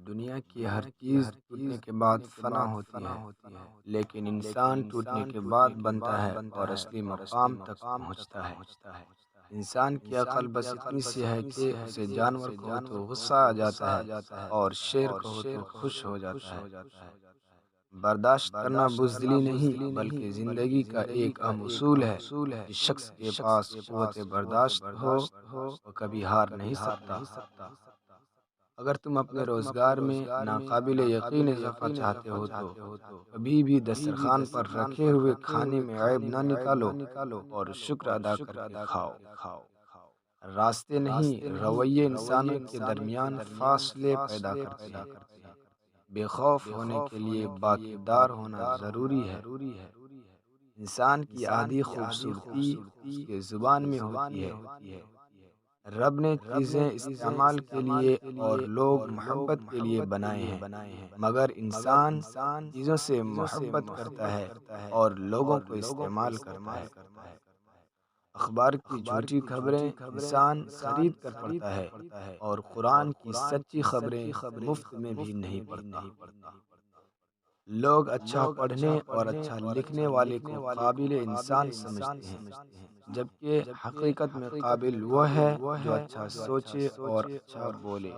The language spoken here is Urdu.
دنیا کی ہر چیز ٹوٹنے کے بعد فنا ہوتی ہے، لیکن انسان ٹوٹنے کے بعد بنتا ہے اور اصلی مقام تک پہنچتا ہے۔ انسان کی عقل بس اتنی سی ہے کہ اسے جانور کہو تو غصہ آ جاتا ہے اور شیر کہو تو خوش ہو جاتا ہے۔ برداشت کرنا بزدلی نہیں بلکہ زندگی کا ایک اہم اصول ہے۔ جس شخص کے پاس قوت برداشت ہو وہ کبھی ہار نہیں سکتا۔ اگر تم اپنے روزگار میں ناقابل یقین اضافہ چاہتے ہو تو کبھی بھی دسترخوان پر رکھے ہوئے کھانے میں عیب نہ نکالو اور شکر ادا کر کے کھاؤ۔ راستے نہیں، رویے انسانوں کے درمیان فاصلے پیدا کرتے ہیں۔ بے خوف ہونے کے لیے باکردار ہونا ضروری ہے۔ انسان کی آدھی خوبصورتی اس کے زبان میں ہوتی ہے۔ رب نے چیزیں استعمال کے لیے اور لوگ محبت کے لیے بنائے ہیں، مگر انسان چیزوں سے محبت کرتا ہے اور لوگوں کو استعمال کرتا ہے۔ اخبار کی جھوٹی خبریں انسان خرید کر پڑھتا ہے اور قرآن کی سچی خبریں مفت میں بھی نہیں پڑھتا۔ لوگ اچھا پڑھنے اور اچھا لکھنے والے کو قابل انسان سمجھتے ہیں، جبکہ حقیقت میں قابل وہ ہے جو اچھا سوچے اور اچھا بولے۔